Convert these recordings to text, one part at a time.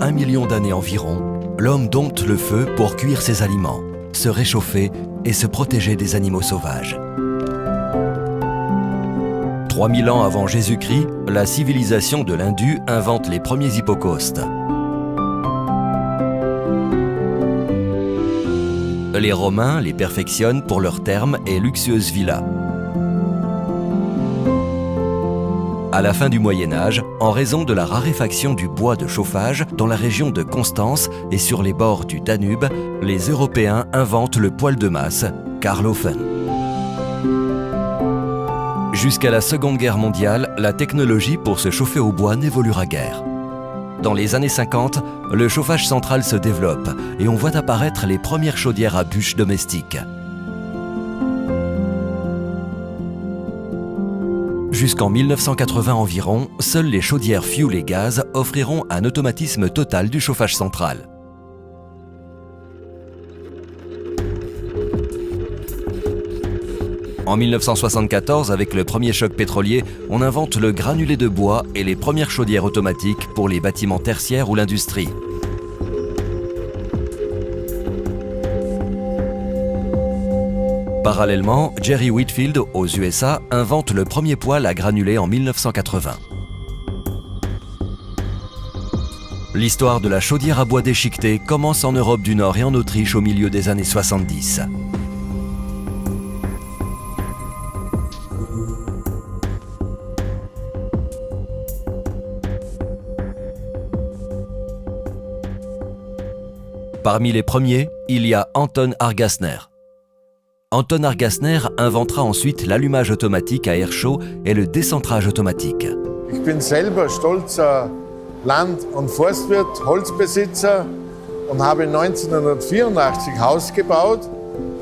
a 1 million d'années environ, l'homme dompte le feu pour cuire ses aliments, se réchauffer et se protéger des animaux sauvages. 3000 ans avant Jésus-Christ, la civilisation de l'Indus invente les premiers hippocaustes. Les Romains les perfectionnent pour leurs thermes et luxueuses villas. À la fin du Moyen-Âge, en raison de la raréfaction du bois de chauffage dans la région de Constance et sur les bords du Danube, les Européens inventent le poêle de masse, Karloffen. Jusqu'à la Seconde Guerre mondiale, la technologie pour se chauffer au bois n'évoluera guère. Dans les années 50, le chauffage central se développe et on voit apparaître les premières chaudières à bûches domestiques. Jusqu'en 1980 environ, seules les chaudières fioul et gaz offriront un automatisme total du chauffage central. En 1974, avec le premier choc pétrolier, on invente le granulé de bois et les premières chaudières automatiques pour les bâtiments tertiaires ou l'industrie. Parallèlement, Jerry Whitfield, aux USA, invente le premier poêle à granulés en 1980. L'histoire de la chaudière à bois déchiqueté commence en Europe du Nord et en Autriche au milieu des années 70. Parmi les premiers, il y a Anton Argasner. Anton Argasner inventera ensuite l'allumage automatique à air chaud et le décentrage automatique. Ich bin selber stolzer Land- und Forstwirt, Holzbesitzer und habe 1984 Haus gebaut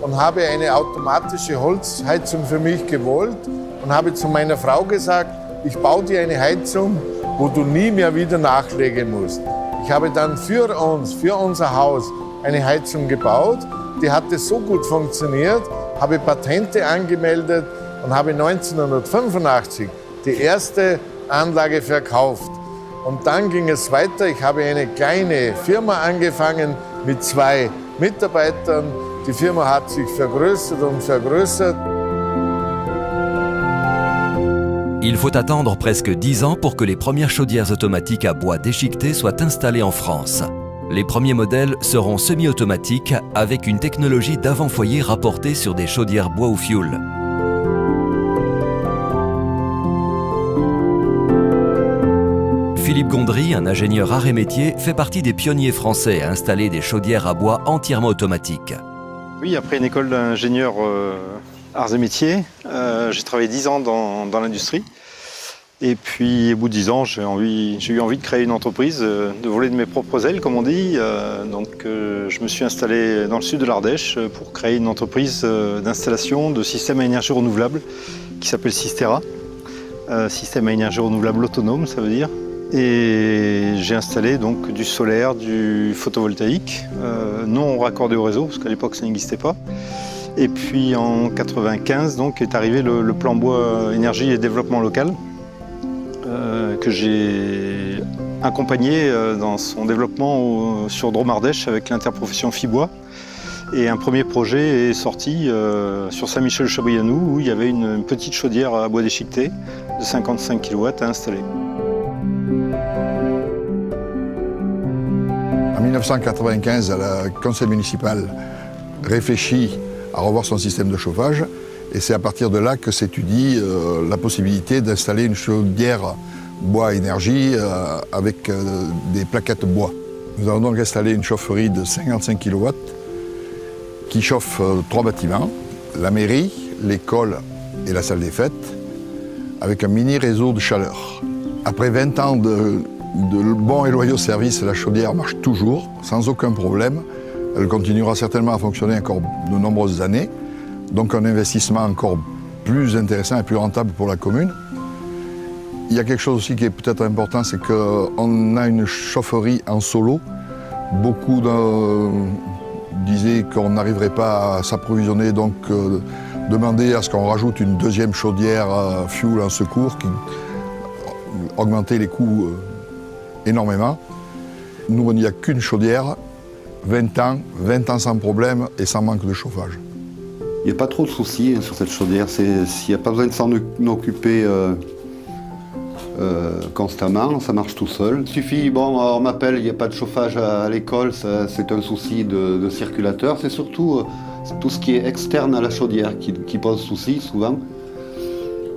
und habe eine automatische Holzheizung für mich gewollt und habe zu meiner Frau gesagt, ich baue dir eine Heizung, wo du nie mehr wieder nachlegen musst. Ich habe dann für uns, für unser Haus, eine Heizung gebaut. Die hatte so gut funktioniert, habe Patente angemeldet und habe 1985 die erste Anlage verkauft. Und dann ging es weiter. Ich habe eine kleine Firma angefangen mit 2 Mitarbeitern. Die Firma hat sich vergrößert und vergrößert. Il faut attendre presque 10 ans pour que les premières chaudières automatiques à bois déchiqueté soient installées en France. Les premiers modèles seront semi-automatiques avec une technologie d'avant-foyer rapportée sur des chaudières bois ou fioul. Philippe Gondry, un ingénieur art et métier, fait partie des pionniers français à installer des chaudières à bois entièrement automatiques. Oui, après une école d'ingénieur arts et métiers, j'ai travaillé 10 ans dans l'industrie. Et puis, au bout de 10 ans, j'ai eu envie de créer une entreprise, de voler de mes propres ailes, comme on dit. Je me suis installé dans le sud de l'Ardèche pour créer une entreprise d'installation de systèmes à énergie renouvelable qui s'appelle Systera. Système à énergie renouvelable autonome, ça veut dire. Et j'ai installé donc du solaire, du photovoltaïque, non raccordé au réseau, parce qu'à l'époque ça n'existait pas. Et puis en 1995 donc, est arrivé le plan bois énergie et développement local, que j'ai accompagné dans son développement sur Drôme-Ardèche avec l'interprofession Fibois. Et un premier projet est sorti sur Saint-Michel-Chabrianou où il y avait une petite chaudière à bois déchiqueté de 55 kW à installer. En 1995, le conseil municipal réfléchit à revoir son système de chauffage et c'est à partir de là que s'étudie la possibilité d'installer une chaudière bois énergie avec des plaquettes bois. Nous avons donc installé une chaufferie de 55 kW qui chauffe 3 bâtiments, la mairie, l'école et la salle des fêtes, avec un mini réseau de chaleur. Après 20 ans de bons et loyaux services, la chaudière marche toujours, sans aucun problème. Elle continuera certainement à fonctionner encore de nombreuses années, donc un investissement encore plus intéressant et plus rentable pour la commune. Il y a quelque chose aussi qui est peut-être important, c'est qu'on a une chaufferie en solo. Beaucoup disaient qu'on n'arriverait pas à s'approvisionner, donc demander à ce qu'on rajoute une deuxième chaudière fuel en secours qui augmentait les coûts énormément. Nous, il n'y a qu'une chaudière, 20 ans sans problème et sans manque de chauffage. Il n'y a pas trop de soucis sur cette chaudière. Il n'y a pas besoin de s'en occuper constamment, ça marche tout seul. Il suffit, on m'appelle, il n'y a pas de chauffage à l'école, c'est un souci de circulateur. C'est surtout tout ce qui est externe à la chaudière qui pose souci souvent.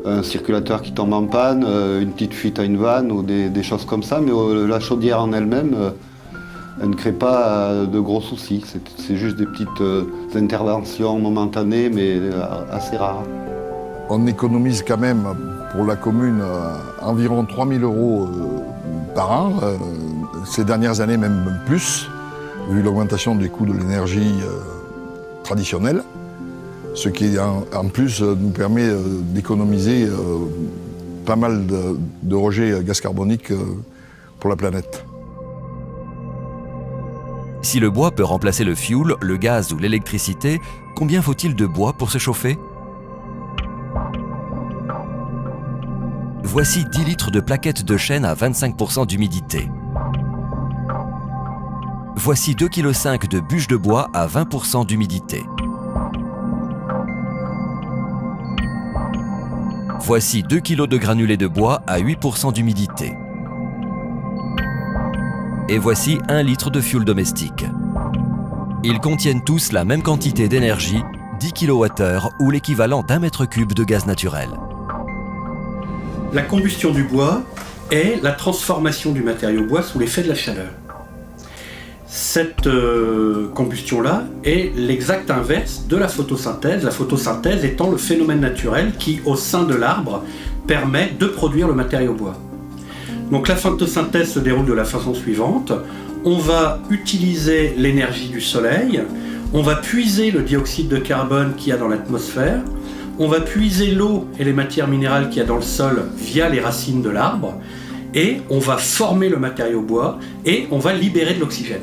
Un circulateur qui tombe en panne, une petite fuite à une vanne ou des choses comme ça, mais la chaudière en elle-même, elle ne crée pas de gros soucis. C'est juste des petites interventions momentanées, mais assez rares. On économise quand même pour la commune environ 3 000 € par an, ces dernières années même plus, vu l'augmentation des coûts de l'énergie traditionnelle, ce qui en plus nous permet d'économiser pas mal de rejets gaz carbonique pour la planète. Si le bois peut remplacer le fioul, le gaz ou l'électricité, combien faut-il de bois pour se chauffer ? Voici 10 litres de plaquettes de chêne à 25% d'humidité. Voici 2,5 kg de bûches de bois à 20% d'humidité. Voici 2 kg de granulés de bois à 8% d'humidité. Et voici 1 litre de fioul domestique. Ils contiennent tous la même quantité d'énergie, 10 kWh ou l'équivalent d'1 m3 de gaz naturel. La combustion du bois est la transformation du matériau bois sous l'effet de la chaleur. Cette combustion-là est l'exact inverse de la photosynthèse étant le phénomène naturel qui, au sein de l'arbre, permet de produire le matériau bois. Donc la photosynthèse se déroule de la façon suivante. On va utiliser l'énergie du soleil, on va puiser le dioxyde de carbone qu'il y a dans l'atmosphère, on va puiser l'eau et les matières minérales qu'il y a dans le sol via les racines de l'arbre, et on va former le matériau bois et on va libérer de l'oxygène.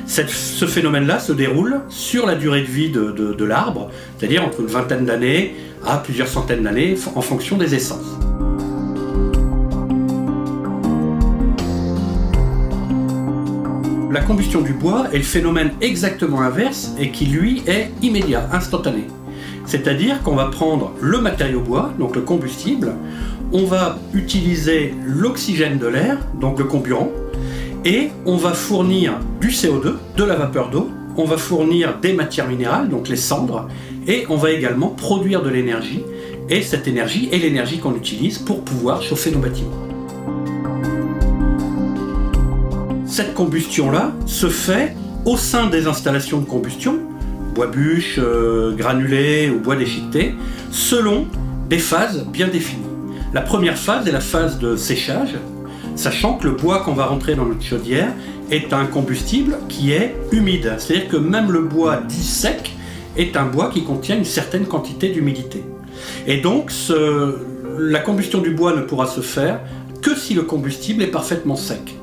Ce phénomène-là se déroule sur la durée de vie de l'arbre, c'est-à-dire entre une vingtaine d'années à plusieurs centaines d'années en fonction des essences. La combustion du bois est le phénomène exactement inverse et qui lui est immédiat, instantané. C'est-à-dire qu'on va prendre le matériau bois, donc le combustible, on va utiliser l'oxygène de l'air, donc le comburant, et on va fournir du CO2, de la vapeur d'eau, on va fournir des matières minérales, donc les cendres, et on va également produire de l'énergie, et cette énergie est l'énergie qu'on utilise pour pouvoir chauffer nos bâtiments. Cette combustion-là se fait au sein des installations de combustion, bois bûche, granulé ou bois déchiqueté, selon des phases bien définies. La première phase est la phase de séchage, sachant que le bois qu'on va rentrer dans notre chaudière est un combustible qui est humide. C'est-à-dire que même le bois dit sec est un bois qui contient une certaine quantité d'humidité. Et donc, la combustion du bois ne pourra se faire que si le combustible est parfaitement sec.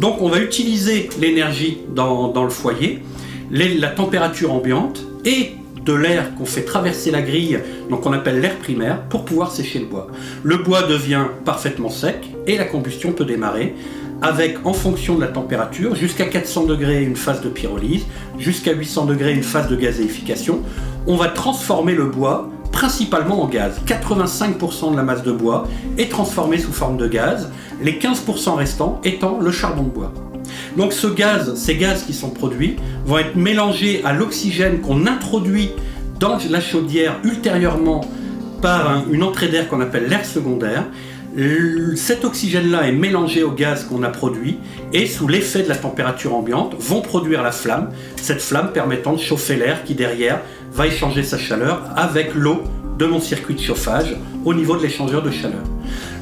Donc on va utiliser l'énergie dans le foyer, la température ambiante et de l'air qu'on fait traverser la grille, donc on appelle l'air primaire, pour pouvoir sécher le bois. Le bois devient parfaitement sec et la combustion peut démarrer avec, en fonction de la température, jusqu'à 400 degrés une phase de pyrolyse, jusqu'à 800 degrés une phase de gazéification. On va transformer le bois principalement en gaz. 85% de la masse de bois est transformée sous forme de gaz, les 15% restants étant le charbon de bois. Donc ces gaz qui sont produits vont être mélangés à l'oxygène qu'on introduit dans la chaudière ultérieurement par une entrée d'air qu'on appelle l'air secondaire. Cet oxygène-là est mélangé au gaz qu'on a produit et sous l'effet de la température ambiante vont produire la flamme, cette flamme permettant de chauffer l'air qui derrière va échanger sa chaleur avec l'eau de mon circuit de chauffage au niveau de l'échangeur de chaleur.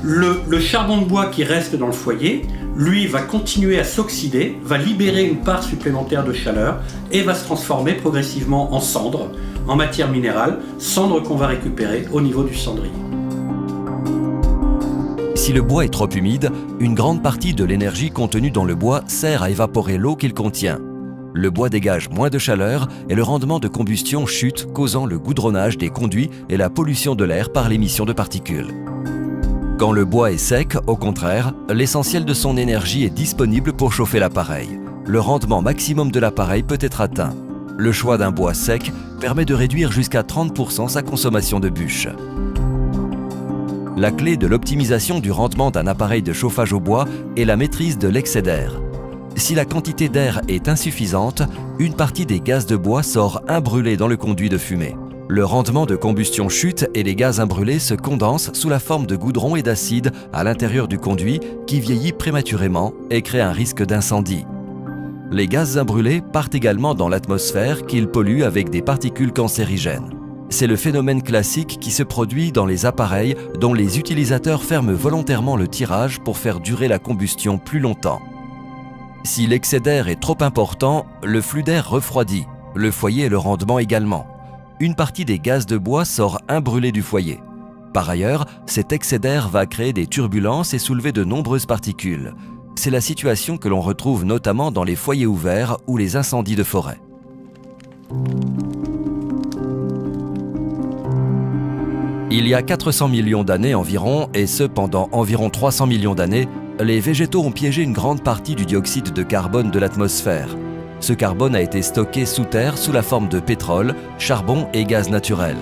Le charbon de bois qui reste dans le foyer, lui, va continuer à s'oxyder, va libérer une part supplémentaire de chaleur et va se transformer progressivement en cendre, en matière minérale, cendre qu'on va récupérer au niveau du cendrier. Si le bois est trop humide, une grande partie de l'énergie contenue dans le bois sert à évaporer l'eau qu'il contient. Le bois dégage moins de chaleur et le rendement de combustion chute, causant le goudronnage des conduits et la pollution de l'air par l'émission de particules. Quand le bois est sec, au contraire, l'essentiel de son énergie est disponible pour chauffer l'appareil. le rendement maximum de l'appareil peut être atteint. Le choix d'un bois sec permet de réduire jusqu'à 30% sa consommation de bûches. La clé de l'optimisation du rendement d'un appareil de chauffage au bois est la maîtrise de l'excès d'air. Si la quantité d'air est insuffisante, une partie des gaz de bois sort imbrûlée dans le conduit de fumée. Le rendement de combustion chute et les gaz imbrûlés se condensent sous la forme de goudron et d'acide à l'intérieur du conduit qui vieillit prématurément et crée un risque d'incendie. Les gaz imbrûlés partent également dans l'atmosphère qu'ils polluent avec des particules cancérigènes. C'est le phénomène classique qui se produit dans les appareils dont les utilisateurs ferment volontairement le tirage pour faire durer la combustion plus longtemps. Si l'excès d'air est trop important, le flux d'air refroidit, le foyer et le rendement également. Une partie des gaz de bois sort imbrûlée du foyer. Par ailleurs, cet excès d'air va créer des turbulences et soulever de nombreuses particules. C'est la situation que l'on retrouve notamment dans les foyers ouverts ou les incendies de forêt. Il y a 400 millions d'années environ, et ce pendant environ 300 millions d'années, les végétaux ont piégé une grande partie du dioxyde de carbone de l'atmosphère. Ce carbone a été stocké sous terre sous la forme de pétrole, charbon et gaz naturel.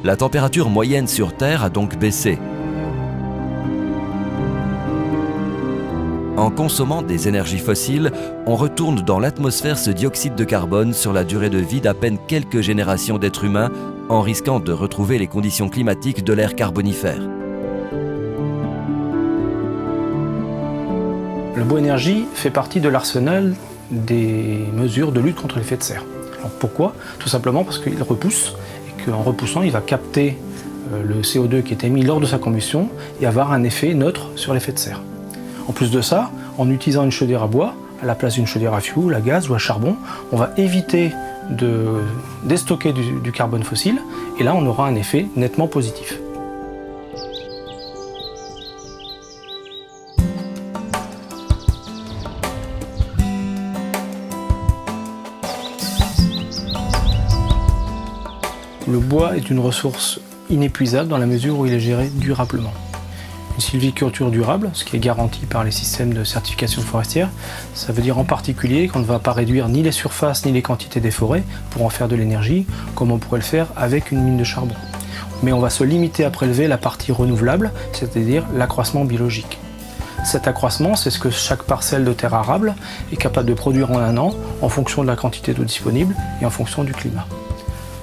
La température moyenne sur Terre a donc baissé. En consommant des énergies fossiles, on retourne dans l'atmosphère ce dioxyde de carbone sur la durée de vie d'à peine quelques générations d'êtres humains, en risquant de retrouver les conditions climatiques de l'ère carbonifère. Le bois énergie fait partie de l'arsenal des mesures de lutte contre l'effet de serre. Alors pourquoi ? Tout simplement parce qu'il repousse et qu'en repoussant, il va capter le CO2 qui est émis lors de sa combustion et avoir un effet neutre sur l'effet de serre. En plus de ça, en utilisant une chaudière à bois, à la place d'une chaudière à fioul, à gaz ou à charbon, on va éviter de déstocker du carbone fossile et là on aura un effet nettement positif. Le bois est une ressource inépuisable dans la mesure où il est géré durablement. Une sylviculture durable, ce qui est garanti par les systèmes de certification forestière, ça veut dire en particulier qu'on ne va pas réduire ni les surfaces ni les quantités des forêts pour en faire de l'énergie, comme on pourrait le faire avec une mine de charbon. Mais on va se limiter à prélever la partie renouvelable, c'est-à-dire l'accroissement biologique. Cet accroissement, c'est ce que chaque parcelle de terre arable est capable de produire en un an en fonction de la quantité d'eau disponible et en fonction du climat.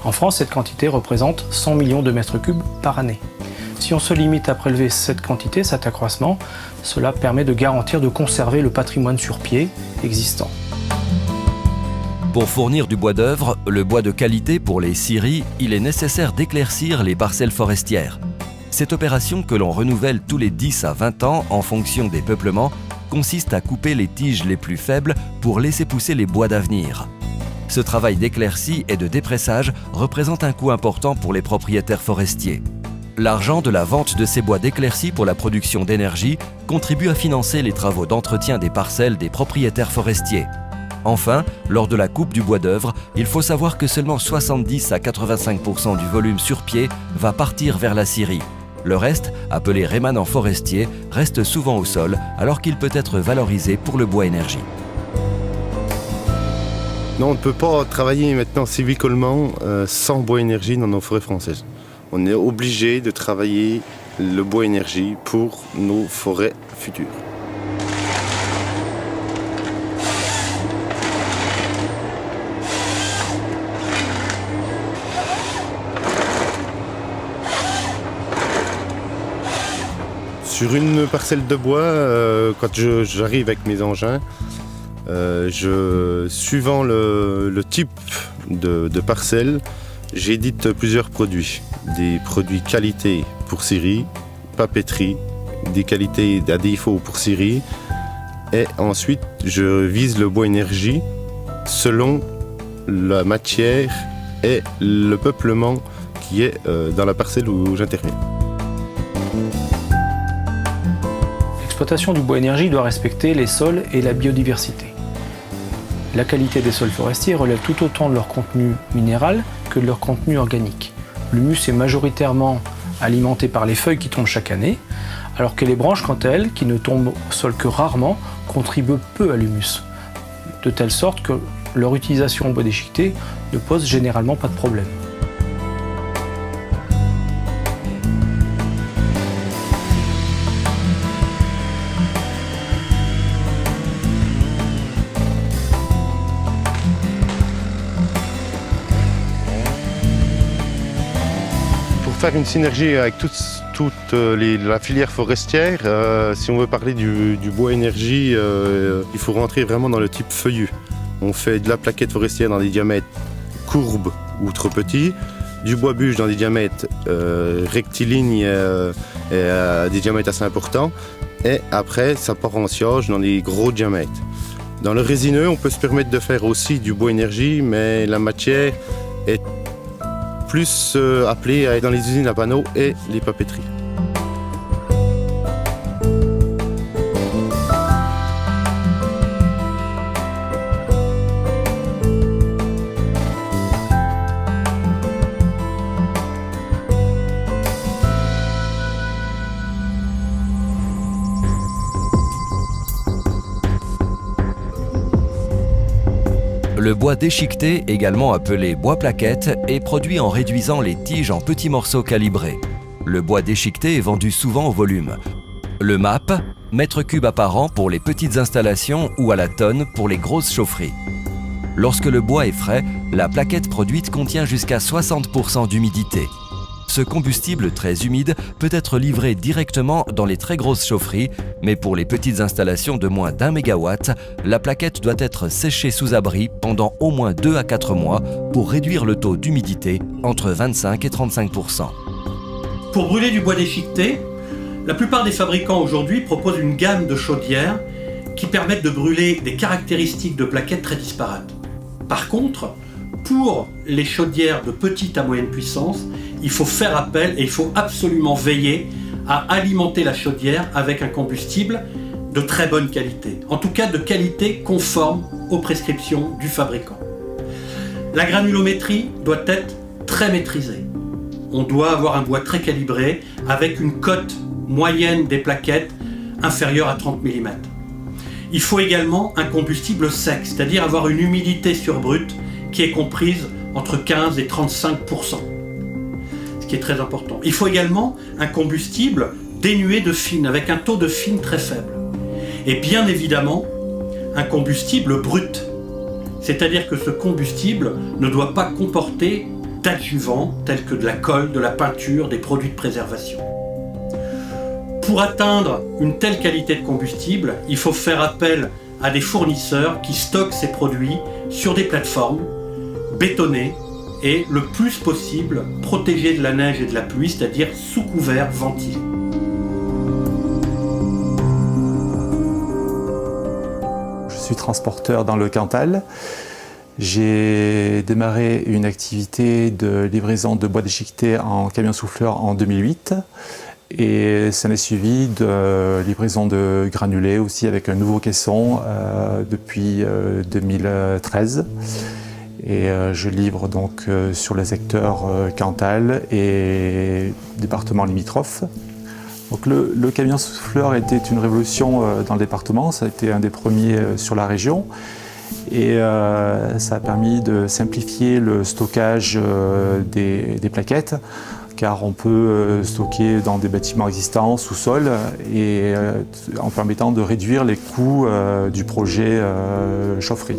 En France, cette quantité représente 100 millions de mètres cubes par année. Si on se limite à prélever cette quantité, cet accroissement, cela permet de garantir de conserver le patrimoine sur pied existant. Pour fournir du bois d'œuvre, le bois de qualité pour les scieries, il est nécessaire d'éclaircir les parcelles forestières. Cette opération que l'on renouvelle tous les 10 à 20 ans en fonction des peuplements consiste à couper les tiges les plus faibles pour laisser pousser les bois d'avenir. Ce travail d'éclaircie et de dépressage représente un coût important pour les propriétaires forestiers. L'argent de la vente de ces bois d'éclaircie pour la production d'énergie contribue à financer les travaux d'entretien des parcelles des propriétaires forestiers. Enfin, lors de la coupe du bois d'œuvre, il faut savoir que seulement 70 à 85% du volume sur pied va partir vers la scierie. Le reste, appelé rémanent forestier, reste souvent au sol alors qu'il peut être valorisé pour le bois énergie. Non, on ne peut pas travailler maintenant sylvicolement sans bois énergie dans nos forêts françaises. On est obligé de travailler le bois énergie pour nos forêts futures. Sur une parcelle de bois, quand j'arrive avec mes engins, suivant le type de parcelle, j'édite plusieurs produits. Des produits qualité pour scierie, papeterie, des qualités à défaut pour scierie. Et ensuite, je vise le bois énergie selon la matière et le peuplement qui est dans la parcelle où j'interviens. L'exploitation du bois énergie doit respecter les sols et la biodiversité. La qualité des sols forestiers relève tout autant de leur contenu minéral que de leur contenu organique. L'humus est majoritairement alimenté par les feuilles qui tombent chaque année, alors que les branches, quant à elles, qui ne tombent au sol que rarement, contribuent peu à l'humus. de telle sorte que leur utilisation en bois déchiqueté ne pose généralement pas de problème. Faire une synergie avec toute la filière forestière, si on veut parler du bois énergie, il faut rentrer vraiment dans le type feuillu. On fait de la plaquette forestière dans des diamètres courbes ou trop petits, du bois bûche dans des diamètres rectilignes et à des diamètres assez importants, et après ça part en sciage dans des gros diamètres. Dans le résineux, on peut se permettre de faire aussi du bois énergie, mais la matière est plus appelé à être dans les usines à panneaux et les papeteries. Le bois déchiqueté, également appelé bois plaquette, est produit en réduisant les tiges en petits morceaux calibrés. Le bois déchiqueté est vendu souvent au volume. Le MAP, mètre cube apparent pour les petites installations ou à la tonne pour les grosses chaufferies. Lorsque le bois est frais, la plaquette produite contient jusqu'à 60% d'humidité. Ce combustible très humide peut être livré directement dans les très grosses chaufferies, mais pour les petites installations de moins d'1 MW, la plaquette doit être séchée sous abri pendant au moins 2 à 4 mois pour réduire le taux d'humidité entre 25 et 35%. Pour brûler du bois déchiqueté, la plupart des fabricants aujourd'hui proposent une gamme de chaudières qui permettent de brûler des caractéristiques de plaquettes très disparates. Par contre, pour les chaudières de petite à moyenne puissance, il faut faire appel et il faut absolument veiller à alimenter la chaudière avec un combustible de très bonne qualité. En tout cas, de qualité conforme aux prescriptions du fabricant. La granulométrie doit être très maîtrisée. On doit avoir un bois très calibré avec une cote moyenne des plaquettes inférieure à 30 mm. Il faut également un combustible sec, c'est-à-dire avoir une humidité sur brut qui est comprise entre 15 et 35%. Ce qui est très important. Il faut également un combustible dénué de fine, avec un taux de fine très faible. Et bien évidemment, un combustible brut. C'est-à-dire que ce combustible ne doit pas comporter d'adjuvants tels que de la colle, de la peinture, des produits de préservation. Pour atteindre une telle qualité de combustible, il faut faire appel à des fournisseurs qui stockent ces produits sur des plateformes bétonnées et le plus possible protégées de la neige et de la pluie, c'est-à-dire sous couvert ventilé. Je suis transporteur dans le Cantal. J'ai démarré une activité de livraison de bois déchiqueté en camion souffleur en 2008 et ça n'est suivi de livraison de granulés aussi avec un nouveau caisson depuis 2013. Et je livre donc sur le secteur Cantal et département limitrophes. Donc le camion souffleur était une révolution dans le département, ça a été un des premiers sur la région. Et ça a permis de simplifier le stockage des plaquettes, car on peut stocker dans des bâtiments existants, sous-sol, et en permettant de réduire les coûts du projet chaufferie.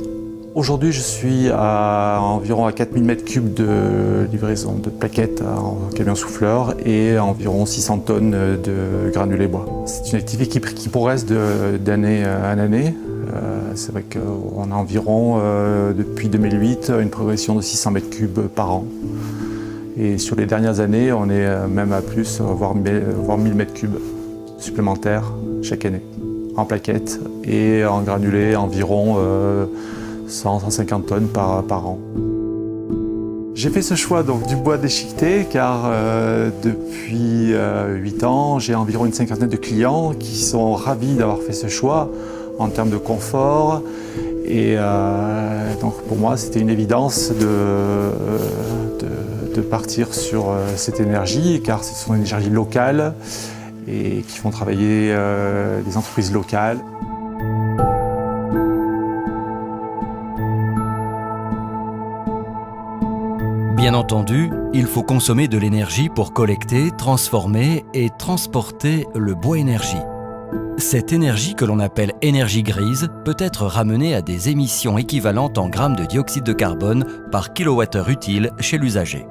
Aujourd'hui, je suis à environ 4000 m3 de livraison de plaquettes en camion souffleur et à environ 600 tonnes de granulés bois. C'est une activité qui progresse d'année en année. C'est vrai qu'on a environ, depuis 2008, une progression de 600 m3 par an. Et sur les dernières années, on est même à plus, voire 1000 m3 supplémentaires chaque année, en plaquettes et en granulés environ 100-150 tonnes par an. J'ai fait ce choix donc, du bois déchiqueté car depuis 8 ans, j'ai environ une cinquantaine de clients qui sont ravis d'avoir fait ce choix en termes de confort. Et donc pour moi, c'était une évidence de partir sur cette énergie car ce sont des énergies locales et qui font travailler des entreprises locales. Bien entendu, il faut consommer de l'énergie pour collecter, transformer et transporter le bois énergie. Cette énergie que l'on appelle énergie grise peut être ramenée à des émissions équivalentes en grammes de dioxyde de carbone par kilowattheure utile chez l'usager.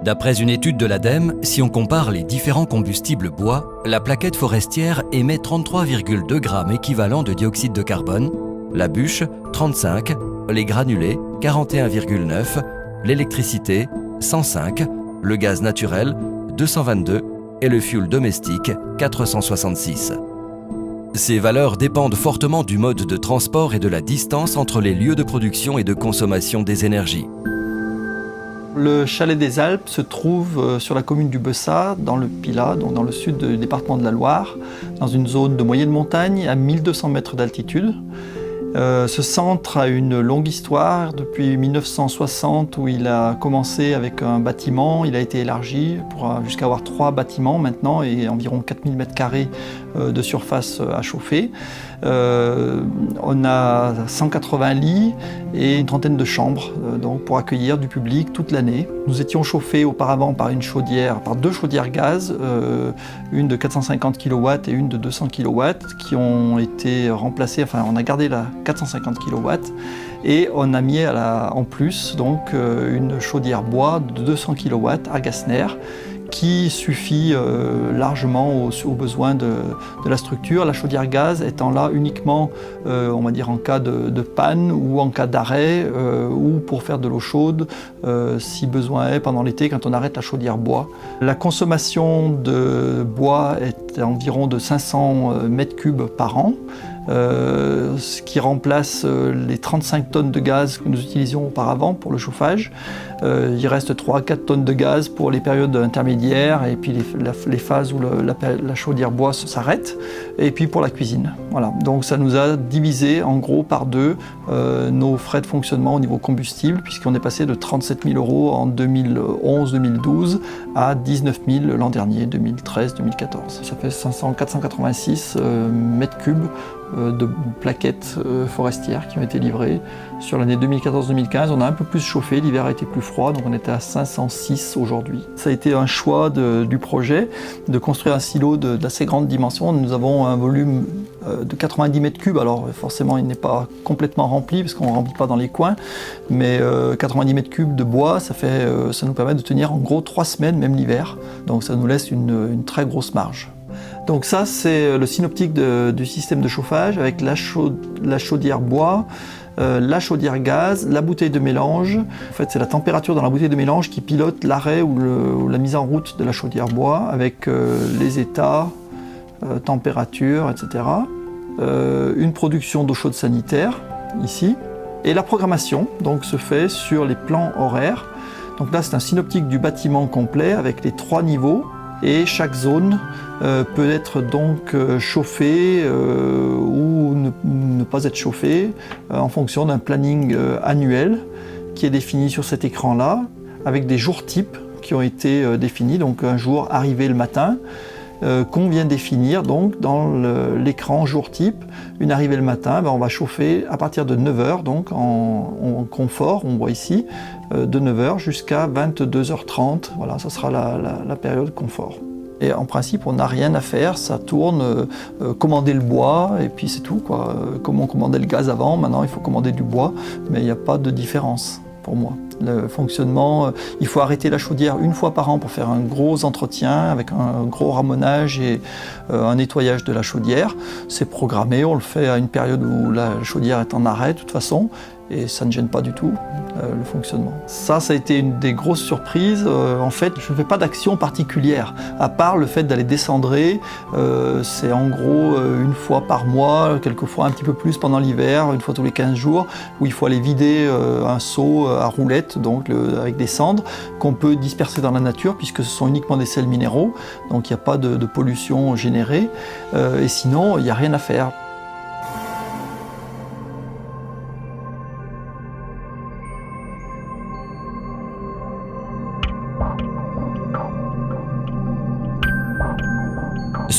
D'après une étude de l'ADEME, si on compare les différents combustibles bois, la plaquette forestière émet 33,2 grammes équivalent de dioxyde de carbone, la bûche 35, les granulés 41,9, l'électricité 105, le gaz naturel 222 et le fioul domestique 466. Ces valeurs dépendent fortement du mode de transport et de la distance entre les lieux de production et de consommation des énergies. Le chalet des Alpes se trouve sur la commune du Bessat, dans le Pilat, donc dans le sud du département de la Loire, dans une zone de moyenne montagne à 1200 mètres d'altitude. Ce centre a une longue histoire depuis 1960 où il a commencé avec un bâtiment, il a été élargi jusqu'à avoir 3 bâtiments maintenant et environ 4000 m² de surface à chauffer. On a 180 lits et une trentaine de chambres donc pour accueillir du public toute l'année. Nous étions chauffés auparavant par deux chaudières gaz, une de 450 kW et une de 200 kW qui ont été remplacées, enfin on a gardé la 450 kW et on a mis en plus donc une chaudière bois de 200 kW à Gassner qui suffit largement aux besoins de la structure. La chaudière gaz étant là uniquement, on va dire, en cas de panne ou en cas d'arrêt ou pour faire de l'eau chaude si besoin est pendant l'été quand on arrête la chaudière bois. La consommation de bois est environ de 500 m³ par an. Ce qui remplace les 35 tonnes de gaz que nous utilisions auparavant pour le chauffage. Il reste 3 à 4 tonnes de gaz pour les périodes intermédiaires et puis les phases où la chaudière bois s'arrête et puis pour la cuisine. Voilà. Donc ça nous a divisé en gros par 2 nos frais de fonctionnement au niveau combustible puisqu'on est passé de 37 000 € en 2011-2012 à 19 000 l'an dernier, 2013-2014. Ça fait 486 m³ de plaquettes forestières qui ont été livrées. Sur l'année 2014-2015, on a un peu plus chauffé, l'hiver a été plus froid, donc on était à 506 aujourd'hui. Ça a été un choix du projet de construire un silo d'assez grande dimension. Nous avons un volume de 90 m³, alors forcément il n'est pas complètement rempli parce qu'on ne remplit pas dans les coins, mais 90 m³ de bois, ça nous permet de tenir en gros 3 semaines, même l'hiver, donc ça nous laisse une très grosse marge. Donc ça c'est le synoptique du système de chauffage avec la chaudière bois, la chaudière gaz, la bouteille de mélange. En fait c'est la température dans la bouteille de mélange qui pilote l'arrêt ou la mise en route de la chaudière bois avec les états, température, etc. Une production d'eau chaude sanitaire ici. Et la programmation donc, se fait sur les plans horaires. Donc là c'est un synoptique du bâtiment complet avec les 3 niveaux. Et chaque zone peut être donc chauffée ou ne pas être chauffée en fonction d'un planning annuel qui est défini sur cet écran-là, avec des jours types qui ont été définis, donc un jour arrivé le matin, qu'on vient définir donc dans l'écran jour type. Une arrivée le matin, on va chauffer à partir de 9h, donc en confort, on voit ici, de 9h jusqu'à 22h30, voilà, ça sera la période confort. Et en principe, on n'a rien à faire, ça tourne, commander le bois, et puis c'est tout, quoi. Comme on commandait le gaz avant, maintenant il faut commander du bois, mais il n'y a pas de différence pour moi. Le fonctionnement, il faut arrêter la chaudière 1 fois par an pour faire un gros entretien avec un gros ramonage et un nettoyage de la chaudière. C'est programmé, on le fait à une période où la chaudière est en arrêt de toute façon et ça ne gêne pas du tout le fonctionnement. Ça a été une des grosses surprises. En fait, je ne fais pas d'action particulière, à part le fait d'aller descendrer. C'est en gros 1 fois par mois, quelquefois un petit peu plus pendant l'hiver, 1 fois tous les 15 jours, où il faut aller vider un seau à roulettes, donc avec des cendres, qu'on peut disperser dans la nature, puisque ce sont uniquement des sels minéraux, donc il n'y a pas de pollution générée. Et sinon, il n'y a rien à faire.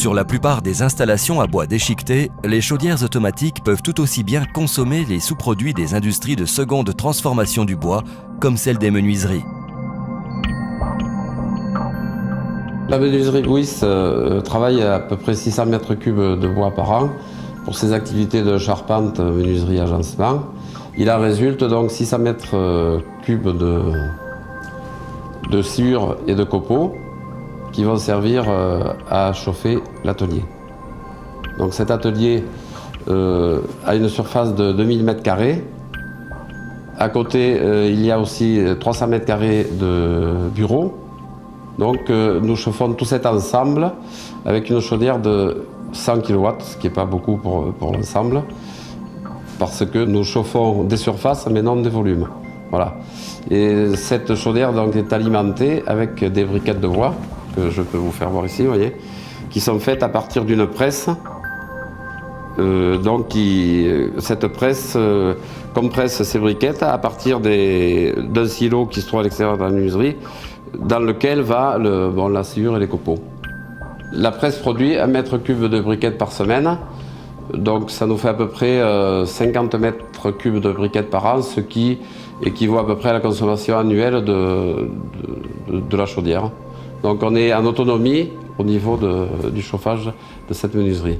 Sur la plupart des installations à bois déchiqueté, les chaudières automatiques peuvent tout aussi bien consommer les sous-produits des industries de seconde transformation du bois, comme celle des menuiseries. La menuiserie Louis travaille à peu près 600 mètres cubes de bois par an pour ses activités de charpente, menuiserie, agencement. Il en résulte donc 600 mètres cubes de sciure et de copeaux qui vont servir à chauffer l'atelier. Donc cet atelier a une surface de 2000 m². À côté, il y a aussi 300 m² de bureaux. Donc nous chauffons tout cet ensemble avec une chaudière de 100 kW, ce qui n'est pas beaucoup pour l'ensemble, parce que nous chauffons des surfaces mais non des volumes. Voilà. Et cette chaudière donc, est alimentée avec des briquettes de bois, que je peux vous faire voir ici, vous voyez, qui sont faites à partir d'une presse. Cette presse compresse ces briquettes à partir d'un silo qui se trouve à l'extérieur de la menuiserie, dans lequel va la sciure et les copeaux. La presse produit 1 m³ de briquettes par semaine, donc ça nous fait à peu près 50 m³ de briquettes par an, ce qui équivaut à peu près à la consommation annuelle de la chaudière. Donc on est en autonomie au niveau du chauffage de cette menuiserie.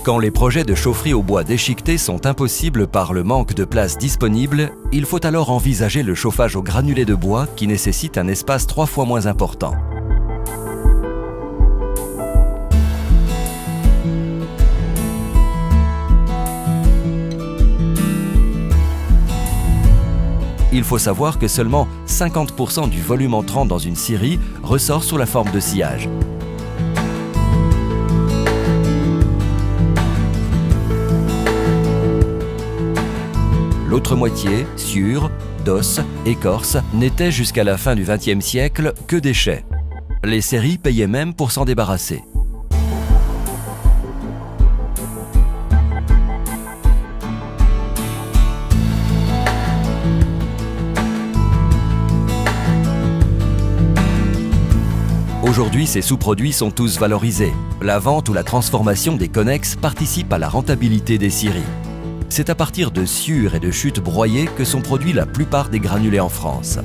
Quand les projets de chaufferie au bois déchiqueté sont impossibles par le manque de place disponible, il faut alors envisager le chauffage au granulé de bois qui nécessite un espace 3 fois moins important. Il faut savoir que seulement 50% du volume entrant dans une scierie ressort sous la forme de sciage. L'autre moitié, sciure, d'os, écorce, n'était jusqu'à la fin du XXe siècle que déchets. Les scieries payaient même pour s'en débarrasser. Aujourd'hui, ces sous-produits sont tous valorisés. La vente ou la transformation des connexes participe à la rentabilité des scieries. C'est à partir de sciure et de chutes broyées que sont produits la plupart des granulés en France.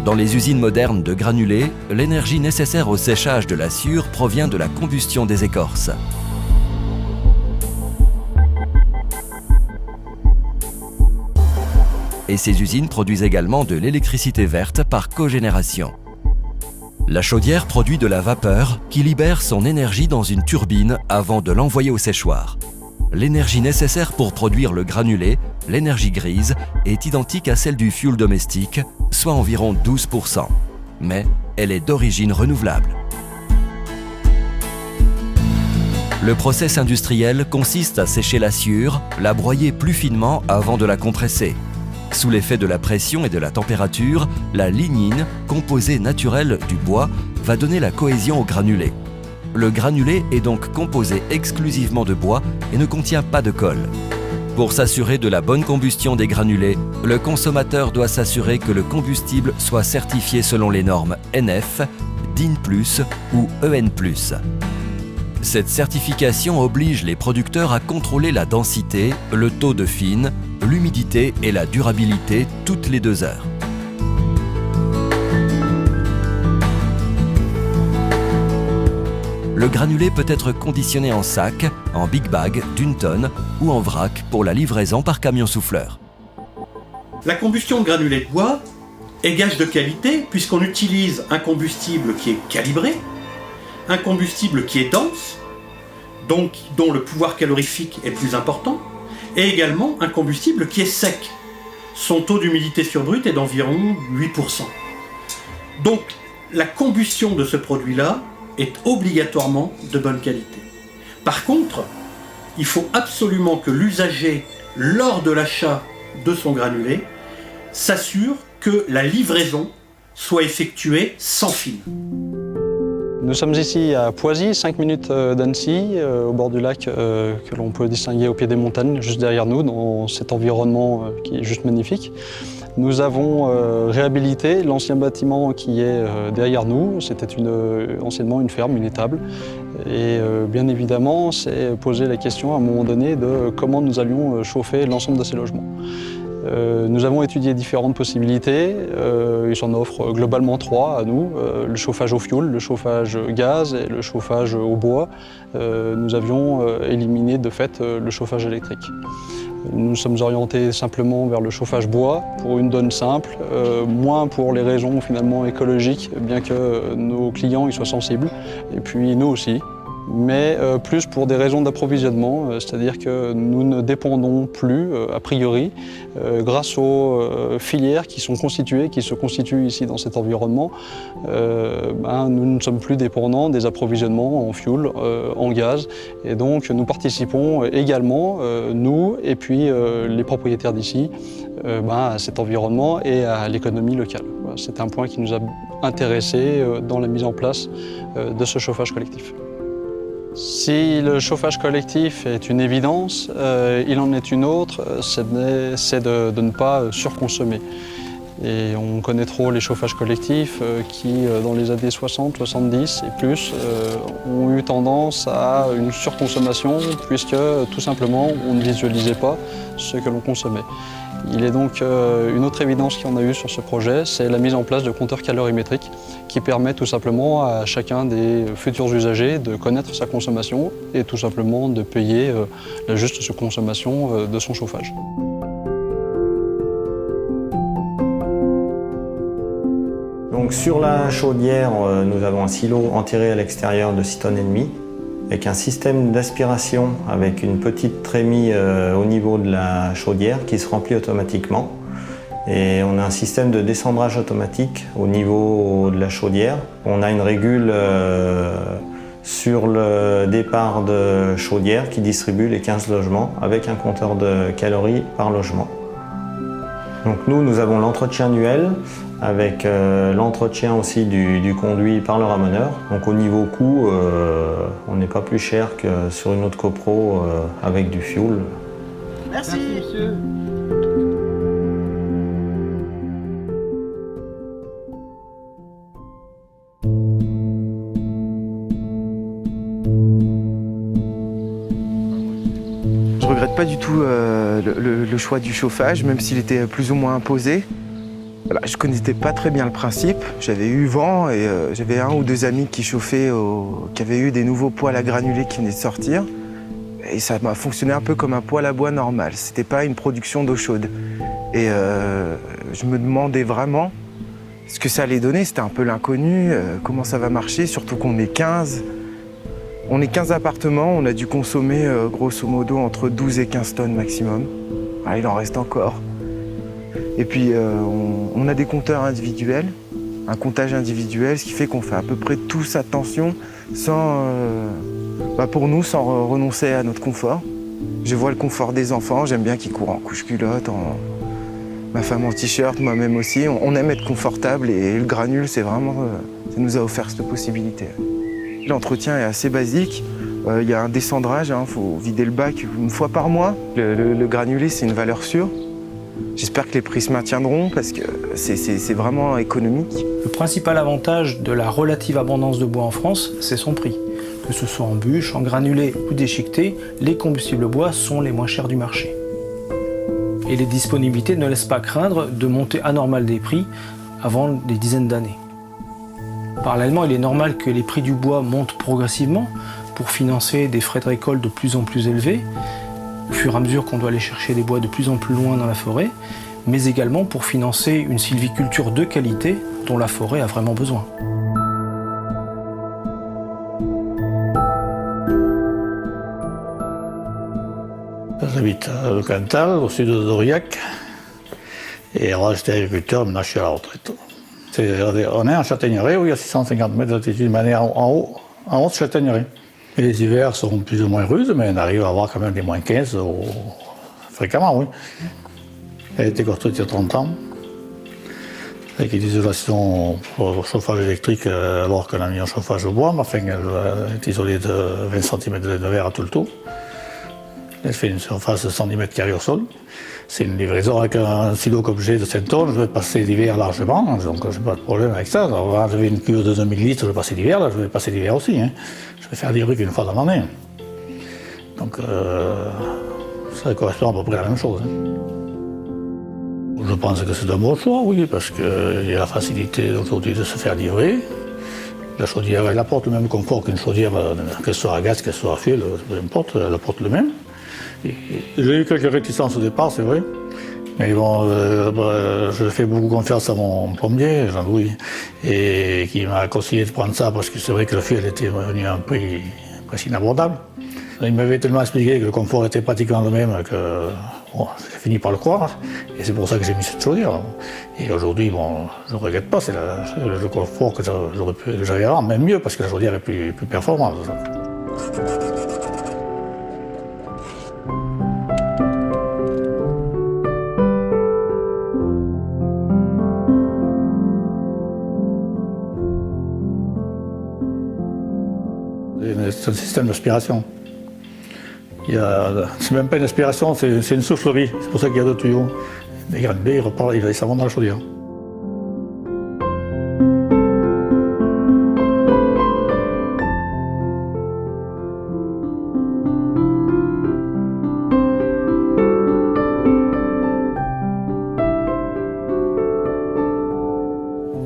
Dans les usines modernes de granulés, l'énergie nécessaire au séchage de la sciure provient de la combustion des écorces. Et ces usines produisent également de l'électricité verte par cogénération. La chaudière produit de la vapeur qui libère son énergie dans une turbine avant de l'envoyer au séchoir. L'énergie nécessaire pour produire le granulé, l'énergie grise, est identique à celle du fioul domestique, soit environ 12%. Mais elle est d'origine renouvelable. Le process industriel consiste à sécher la sciure, la broyer plus finement avant de la compresser. Sous l'effet de la pression et de la température, la lignine, composé naturel du bois, va donner la cohésion au granulé. Le granulé est donc composé exclusivement de bois et ne contient pas de colle. Pour s'assurer de la bonne combustion des granulés, le consommateur doit s'assurer que le combustible soit certifié selon les normes NF, DIN+, ou EN+. Cette certification oblige les producteurs à contrôler la densité, le taux de fine, l'humidité et la durabilité toutes les 2 heures. Le granulé peut être conditionné en sac, en big bag d'1 tonne ou en vrac pour la livraison par camion souffleur. La combustion de granulés de bois est gage de qualité puisqu'on utilise un combustible qui est calibré, un combustible qui est dense, donc dont le pouvoir calorifique est plus important, et également un combustible qui est sec. Son taux d'humidité sur brut est d'environ 8%. Donc la combustion de ce produit-là est obligatoirement de bonne qualité. Par contre, il faut absolument que l'usager, lors de l'achat de son granulé, s'assure que la livraison soit effectuée sans fil. Nous sommes ici à Poisy, 5 minutes d'Annecy, au bord du lac que l'on peut distinguer au pied des montagnes, juste derrière nous, dans cet environnement qui est juste magnifique. Nous avons réhabilité l'ancien bâtiment qui est derrière nous. C'était anciennement une ferme, une étable. Et bien évidemment, c'est posé la question à un moment donné de comment nous allions chauffer l'ensemble de ces logements. Nous avons étudié différentes possibilités. Ils s'en offrent globalement 3 à nous. Le chauffage au fioul, le chauffage gaz et le chauffage au bois. Nous avions éliminé de fait le chauffage électrique. Nous nous sommes orientés simplement vers le chauffage bois pour une donne simple, moins pour les raisons finalement écologiques, bien que nos clients y soient sensibles, et puis nous aussi. Mais plus pour des raisons d'approvisionnement, c'est-à-dire que nous ne dépendons plus, a priori, grâce aux filières qui se constituent ici dans cet environnement, nous ne sommes plus dépendants des approvisionnements en fioul, en gaz, et donc nous participons également, nous et puis les propriétaires d'ici, à cet environnement et à l'économie locale. C'est un point qui nous a intéressés dans la mise en place de ce chauffage collectif. Si le chauffage collectif est une évidence, il en est une autre, c'est de ne pas surconsommer. Et on connaît trop les chauffages collectifs qui, dans les années 60, 70 et plus, ont eu tendance à une surconsommation puisque, tout simplement, on ne visualisait pas ce que l'on consommait. Il est donc une autre évidence qu'on a eue sur ce projet, c'est la mise en place de compteurs calorimétriques qui permet tout simplement à chacun des futurs usagers de connaître sa consommation et tout simplement de payer la juste consommation de son chauffage. Donc sur la chaudière, nous avons un silo enterré à l'extérieur de 6,5 tonnes, avec un système d'aspiration avec une petite trémie au niveau de la chaudière qui se remplit automatiquement. Et on a un système de descendrage automatique au niveau de la chaudière. On a une régule sur le départ de chaudière qui distribue les 15 logements avec un compteur de calories par logement. Donc nous avons l'entretien annuel avec l'entretien aussi du conduit par le ramoneur. Donc au niveau coût, on n'est pas plus cher que sur une autre copro avec du fioul. Merci monsieur. Je regrette pas du tout le choix du chauffage, même s'il était plus ou moins imposé. Voilà, je connaissais pas très bien le principe. J'avais eu vent et j'avais 1 ou 2 amis qui chauffaient, qui avaient eu des nouveaux poêles à granulés qui venaient de sortir. Et ça m'a fonctionné un peu comme un poêle à bois normal. C'était pas une production d'eau chaude. Et je me demandais vraiment ce que ça allait donner. C'était un peu l'inconnu, comment ça va marcher, surtout qu'on est 15. On est 15 appartements, on a dû consommer grosso modo entre 12 et 15 tonnes maximum. Ah, il en reste encore. Et puis on a des compteurs individuels, un comptage individuel, ce qui fait qu'on fait à peu près tous attention sans, pour nous, sans renoncer à notre confort. Je vois le confort des enfants, j'aime bien qu'ils courent en couche-culotte, ma femme en t-shirt, moi-même aussi. On aime être confortable et le granule, c'est vraiment, ça nous a offert cette possibilité. L'entretien est assez basique. Il y a un descendrage, faut vider le bac 1 fois par mois. Le granulé, c'est une valeur sûre. J'espère que les prix se maintiendront parce que c'est vraiment économique. Le principal avantage de la relative abondance de bois en France, c'est son prix. Que ce soit en bûche, en granulé ou déchiqueté, les combustibles bois sont les moins chers du marché. Et les disponibilités ne laissent pas craindre de montée anormale des prix avant des dizaines d'années. Parallèlement, il est normal que les prix du bois montent progressivement pour financer des frais de récolte de plus en plus élevés, au fur et à mesure qu'on doit aller chercher des bois de plus en plus loin dans la forêt, mais également pour financer une sylviculture de qualité dont la forêt a vraiment besoin. J'habite au Cantal, au sud de Doriac, et avant j'étais agriculteur, maintenant je suis à la retraite. On est en châtaigneraie où il y a 650 mètres d'altitude, mais on est en haute châtaigneraie. Et les hivers sont plus ou moins rudes, mais on arrive à avoir quand même des moins 15 fréquemment, oui. Elle a été construite il y a 30 ans. avec une isolation pour chauffage électrique alors qu'on a mis un chauffage au bois, mais enfin elle est isolée de 20 cm de verre à tout le tour. Elle fait une surface de 110 m² au sol. C'est une livraison avec un silo comme j'ai de 5 tonnes, je vais passer l'hiver largement, donc je n'ai pas de problème avec ça. Alors, j'avais une cure de 2000 litres, je vais passer l'hiver, là je vais passer l'hiver aussi. Hein. Je vais faire des briques une fois dans l'année. Donc ça correspond à peu près à la même chose. Hein. Je pense que c'est un bon choix, oui, parce qu'il y a la facilité aujourd'hui de se faire livrer. La chaudière, elle apporte le même confort qu'une chaudière, qu'elle soit à gaz, qu'elle soit à fioul, peu importe, elle apporte le même. J'ai eu quelques réticences au départ, c'est vrai. Mais bon, je fais beaucoup confiance à mon plombier, Jean-Louis, et qui m'a conseillé de prendre ça parce que c'est vrai que le fioul était revenu à un prix presque inabordable. Il m'avait tellement expliqué que le confort était pratiquement le même que bon, j'ai fini par le croire. Et c'est pour ça que j'ai mis cette chaudière. Et aujourd'hui, bon, je ne regrette pas, c'est le confort que j'avais avant, même mieux parce que la chaudière est plus performante. C'est un système d'aspiration. C'est même pas une aspiration, c'est une soufflerie. C'est pour ça qu'il y a deux tuyaux. Les granulés, il descend dans la chaudière.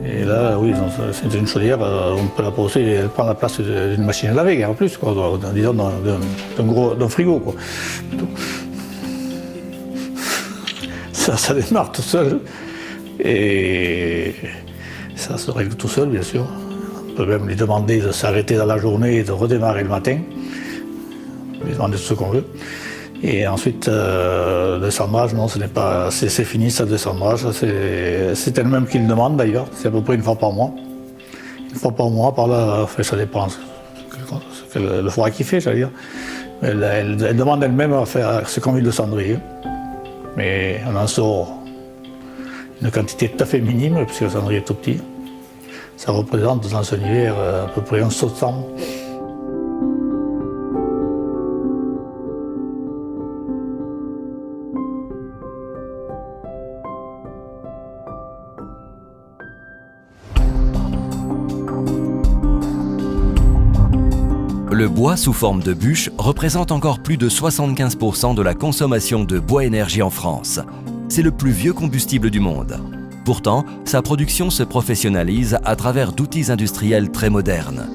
Et là, oui, c'est une chaudière, on peut la poser, elle prend la place d'une machine à laver, en plus, quoi, disons d'un frigo. Quoi. Ça démarre tout seul, et ça se règle tout seul, bien sûr. On peut même lui demander de s'arrêter dans la journée et de redémarrer le matin, lui demander tout ce qu'on veut. Et ensuite, le descendrage, non, ce n'est pas, c'est fini, ça, le descendrage. C'est elle-même qui le demande d'ailleurs. C'est à peu près une fois par mois. Une fois par mois, par là, enfin, ça dépend le froid qu'il fait, j'allais dire. Elle demande elle-même à faire ce qu'on veut le cendrier. Mais on en sort une quantité tout à fait minime, puisque le cendrier est tout petit. Ça représente dans un hiver à peu près un seau de cendre. Le bois sous forme de bûche représente encore plus de 75% de la consommation de bois-énergie en France. C'est le plus vieux combustible du monde. Pourtant, sa production se professionnalise à travers d'outils industriels très modernes.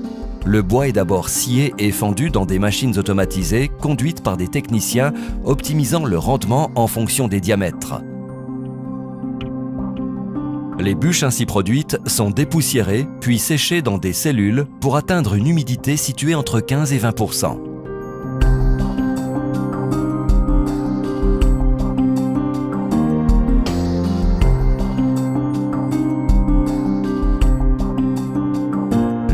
Le bois est d'abord scié et fendu dans des machines automatisées conduites par des techniciens optimisant le rendement en fonction des diamètres. Les bûches ainsi produites sont dépoussiérées puis séchées dans des cellules pour atteindre une humidité située entre 15 et 20%.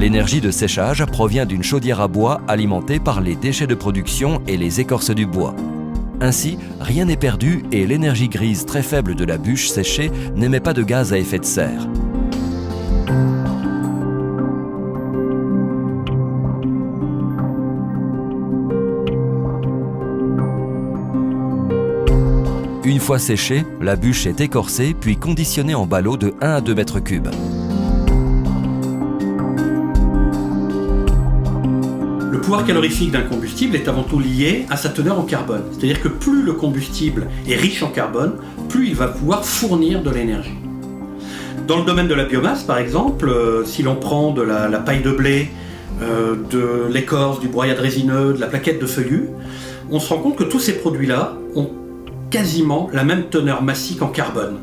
L'énergie de séchage provient d'une chaudière à bois alimentée par les déchets de production et les écorces du bois. Ainsi, rien n'est perdu et l'énergie grise très faible de la bûche séchée n'émet pas de gaz à effet de serre. Une fois séchée, la bûche est écorcée puis conditionnée en ballots de 1 à 2 mètres cubes. Le pouvoir calorifique d'un combustible est avant tout lié à sa teneur en carbone. C'est-à-dire que plus le combustible est riche en carbone, plus il va pouvoir fournir de l'énergie. Dans le domaine de la biomasse, par exemple, si l'on prend de la paille de blé, de l'écorce, du broyat résineux, de la plaquette de feuillus, on se rend compte que tous ces produits-là ont quasiment la même teneur massique en carbone.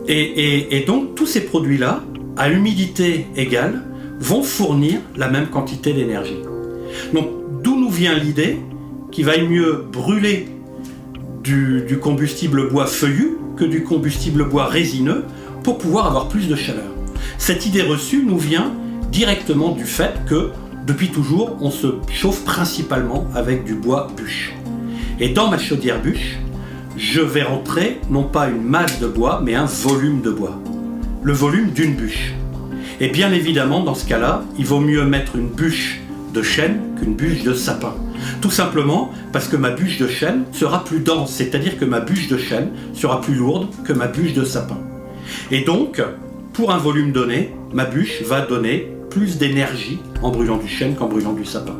Et donc tous ces produits-là, à humidité égale, vont fournir la même quantité d'énergie. Donc d'où nous vient l'idée qu'il vaille mieux brûler du combustible bois feuillu que du combustible bois résineux pour pouvoir avoir plus de chaleur. Cette idée reçue nous vient directement du fait que depuis toujours on se chauffe principalement avec du bois bûche. Et dans ma chaudière bûche, je vais rentrer non pas une masse de bois mais un volume de bois. le volume d'une bûche. Et bien évidemment, dans ce cas-là, il vaut mieux mettre une bûche de chêne qu'une bûche de sapin. Tout simplement parce que ma bûche de chêne sera plus dense, c'est-à-dire que ma bûche de chêne sera plus lourde que ma bûche de sapin. Et donc, pour un volume donné, ma bûche va donner plus d'énergie en brûlant du chêne qu'en brûlant du sapin.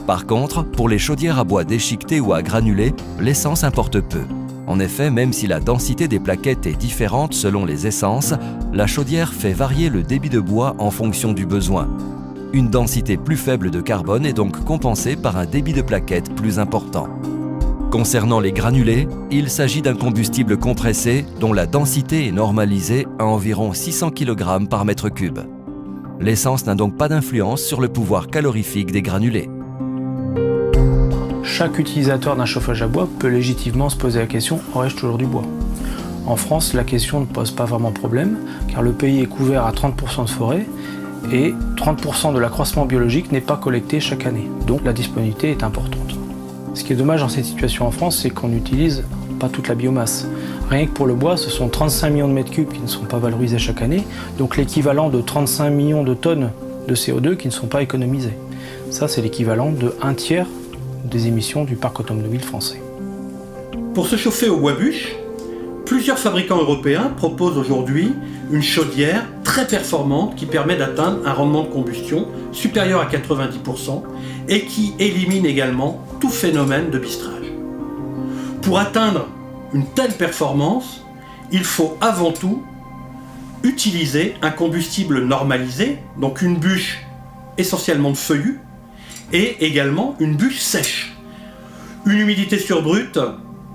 Par contre, pour les chaudières à bois déchiquetées ou à granulés, l'essence importe peu. En effet, même si la densité des plaquettes est différente selon les essences, la chaudière fait varier le débit de bois en fonction du besoin. Une densité plus faible de carbone est donc compensée par un débit de plaquettes plus important. Concernant les granulés, il s'agit d'un combustible compressé dont la densité est normalisée à environ 600 kg par mètre cube. L'essence n'a donc pas d'influence sur le pouvoir calorifique des granulés. Chaque utilisateur d'un chauffage à bois peut légitimement se poser la question « aurais-je toujours du bois ?» En France, la question ne pose pas vraiment problème, car le pays est couvert à 30% de forêt et 30% de l'accroissement biologique n'est pas collecté chaque année, donc la disponibilité est importante. Ce qui est dommage dans cette situation en France, c'est qu'on n'utilise pas toute la biomasse. Rien que pour le bois, ce sont 35 millions de mètres cubes qui ne sont pas valorisés chaque année, donc l'équivalent de 35 millions de tonnes de CO2 qui ne sont pas économisées. Ça, c'est l'équivalent de 1/3 des émissions du parc automobile français. Pour se chauffer au bois bûche, plusieurs fabricants européens proposent aujourd'hui une chaudière très performante qui permet d'atteindre un rendement de combustion supérieur à 90% et qui élimine également tout phénomène de bistrage. Pour atteindre une telle performance, il faut avant tout utiliser un combustible normalisé, donc une bûche essentiellement de feuillus, et également une bûche sèche. Une humidité surbrute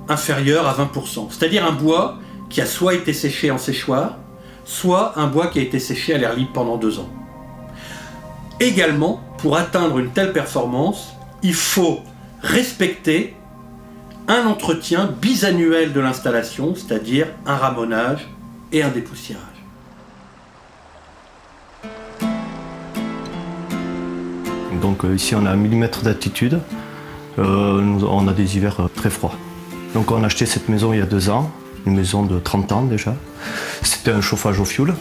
inférieure à 20%, c'est-à-dire un bois qui a soit été séché en séchoir, soit un bois qui a été séché à l'air libre pendant 2 ans. Également, pour atteindre une telle performance, il faut respecter un entretien bisannuel de l'installation, c'est-à-dire un ramonage et un dépoussiérage. Donc ici on a 1 mm d'altitude, on a des hivers très froids. Donc on a acheté cette maison il y a 2 ans, une maison de 30 ans déjà. C'était un chauffage au fioul,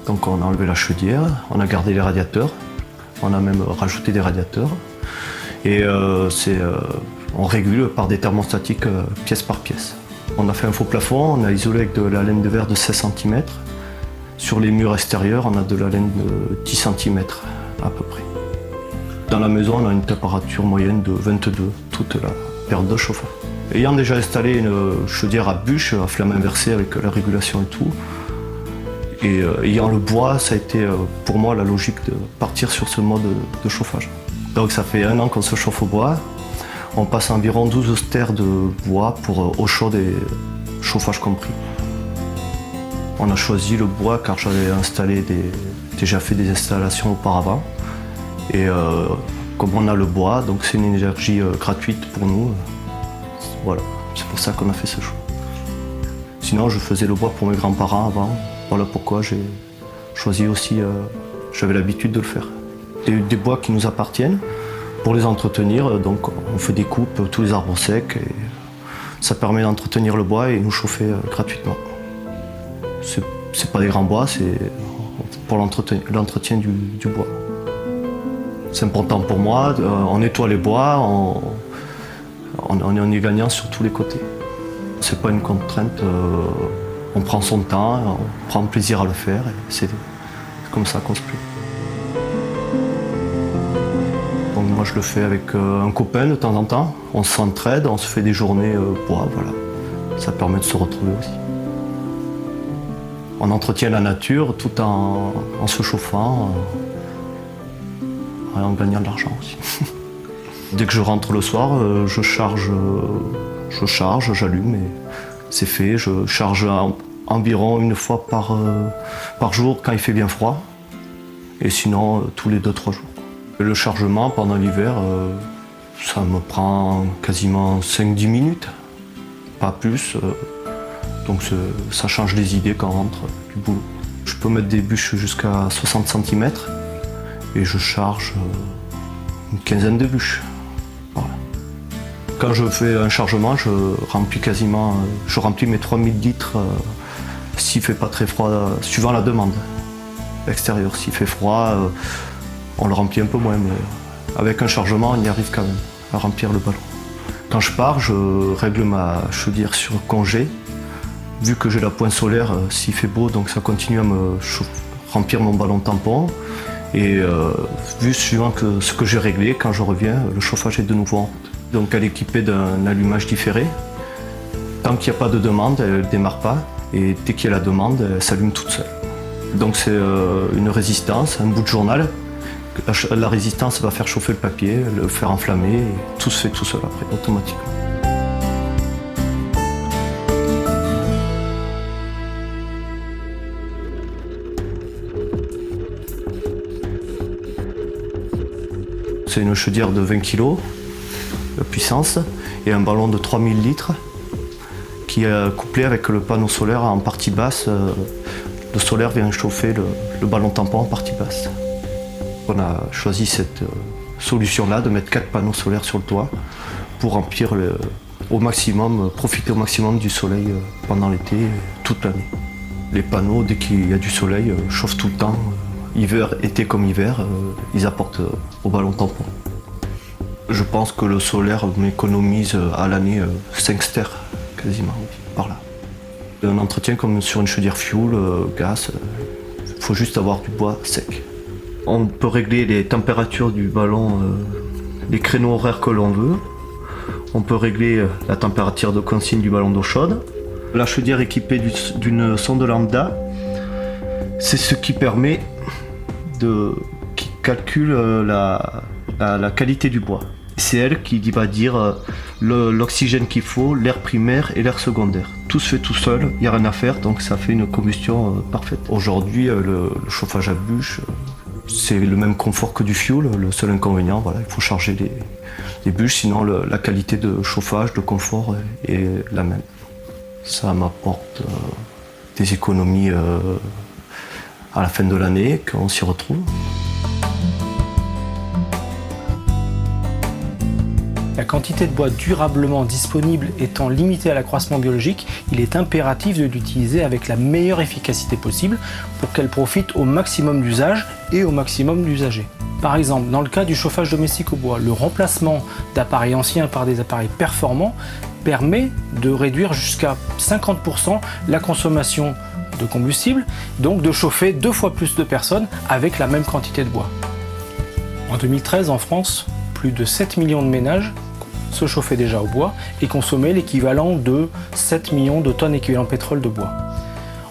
donc on a enlevé la chaudière, on a gardé les radiateurs, on a même rajouté des radiateurs. Et on régule par des thermostatiques pièce par pièce. On a fait un faux plafond, on a isolé avec de la laine de verre de 16 cm. Sur les murs extérieurs, on a de la laine de 10 cm à peu près. Dans la maison, on a une température moyenne de 22 toute la période de chauffage. Ayant déjà installé une chaudière à bûche, à flamme inversée avec la régulation et tout, et ayant le bois, ça a été pour moi la logique de partir sur ce mode de chauffage. Donc ça fait 1 an qu'on se chauffe au bois. On passe environ 12 stères de bois pour eau chaude et chauffage compris. On a choisi le bois car j'avais déjà fait des installations auparavant. Et comme on a le bois, donc c'est une énergie gratuite pour nous. Voilà, c'est pour ça qu'on a fait ce choix. Sinon, je faisais le bois pour mes grands-parents avant. Voilà pourquoi j'ai choisi aussi, j'avais l'habitude de le faire. Des bois qui nous appartiennent pour les entretenir. Donc on fait des coupes, tous les arbres secs. Et ça permet d'entretenir le bois et nous chauffer gratuitement. C'est pas des grands bois, c'est pour l'entretien du bois. C'est important pour moi, on nettoie les bois, on est gagnant sur tous les côtés. C'est pas une contrainte, on prend son temps, on prend plaisir à le faire et c'est comme ça qu'on se plaît. Donc moi je le fais avec un copain de temps en temps, on s'entraide, on se fait des journées bois, voilà. Ça permet de se retrouver aussi. On entretient la nature tout en se chauffant. En gagnant de l'argent aussi. Dès que je rentre le soir, je charge, j'allume et c'est fait. Je charge environ 1 fois par jour quand il fait bien froid et sinon tous les 2-3 jours. Et le chargement pendant l'hiver, ça me prend quasiment 5-10 minutes, pas plus. Donc ça change les idées quand on rentre du boulot. Je peux mettre des bûches jusqu'à 60 cm. Et je charge une 15aine de bûches. Voilà. Quand je fais un chargement, je remplis mes 3000 litres s'il fait pas très froid, suivant la demande extérieure. S'il fait froid, on le remplit un peu moins, mais avec un chargement, on y arrive quand même à remplir le ballon. Quand je pars, je règle ma chaudière sur congé. Vu que j'ai la pointe solaire, s'il fait beau, donc ça continue à me remplir mon ballon tampon. Et vu suivant ce que j'ai réglé, quand je reviens, le chauffage est de nouveau en route. Donc elle est équipée d'un allumage différé. Tant qu'il n'y a pas de demande, elle ne démarre pas. Et dès qu'il y a la demande, elle s'allume toute seule. Donc c'est une résistance, un bout de journal. La résistance va faire chauffer le papier, le faire enflammer, et tout se fait tout seul après, automatiquement. C'est une chaudière de 20 kg de puissance et un ballon de 3000 litres qui est couplé avec le panneau solaire en partie basse. Le solaire vient chauffer le ballon tampon en partie basse. On a choisi cette solution-là de mettre 4 panneaux solaires sur le toit pour remplir au maximum, profiter au maximum du soleil pendant l'été, toute l'année. Les panneaux, dès qu'il y a du soleil, chauffent tout le temps. Hiver, été comme hiver, ils apportent au ballon tampon. Je pense que le solaire m'économise à l'année 5 stères, quasiment, par là. Un entretien comme sur une chaudière fuel, gaz, il faut juste avoir du bois sec. On peut régler les températures du ballon, les créneaux horaires que l'on veut. On peut régler la température de consigne du ballon d'eau chaude. La chaudière équipée d'une sonde lambda, c'est ce qui permet qui calcule la qualité du bois. C'est elle qui va dire l'oxygène qu'il faut, l'air primaire et l'air secondaire. Tout se fait tout seul, il n'y a rien à faire, donc ça fait une combustion parfaite. Aujourd'hui, le chauffage à bûche, c'est le même confort que du fioul. Le seul inconvénient, voilà, il faut charger les bûches, sinon la qualité de chauffage, de confort est la même. Ça m'apporte des économies à la fin de l'année, quand on s'y retrouve. La quantité de bois durablement disponible étant limitée à l'accroissement biologique, il est impératif de l'utiliser avec la meilleure efficacité possible pour qu'elle profite au maximum d'usage et au maximum d'usagers. Par exemple, dans le cas du chauffage domestique au bois, le remplacement d'appareils anciens par des appareils performants permet de réduire jusqu'à 50% la consommation de combustible, donc de chauffer 2 fois plus de personnes avec la même quantité de bois. En 2013, en France, plus de 7 millions de ménages se chauffaient déjà au bois et consommaient l'équivalent de 7 millions de tonnes équivalent pétrole de bois.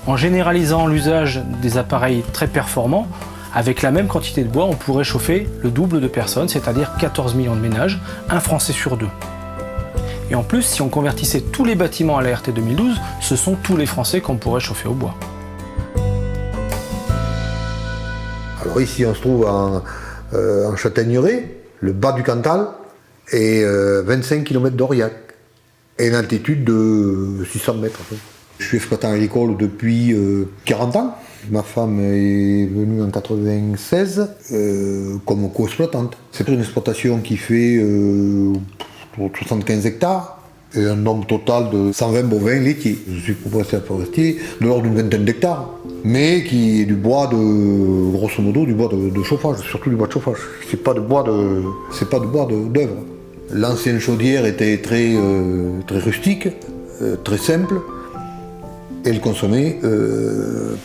En généralisant l'usage des appareils très performants, avec la même quantité de bois, on pourrait chauffer le double de personnes, c'est-à-dire 14 millions de ménages, un Français sur 2. Et en plus, si on convertissait tous les bâtiments à la RT 2012, ce sont tous les Français qu'on pourrait chauffer au bois. Alors ici, on se trouve en Châtaigneraie, le bas du Cantal, et 25 km d'Aurillac, et une altitude de 600 mètres. Je suis exploitant agricole depuis 40 ans. Ma femme est venue en 1996 comme co-exploitante. C'est une exploitation qui fait 75 hectares et un nombre total de 120 bovins laitiers. Je suis propriétaire forestier de l'ordre d'une vingtaine d'hectares, mais qui est du bois de, grosso modo, du bois de chauffage, surtout du bois de chauffage. C'est pas du bois d'œuvre. L'ancienne chaudière était très rustique, très simple. Et elle consommait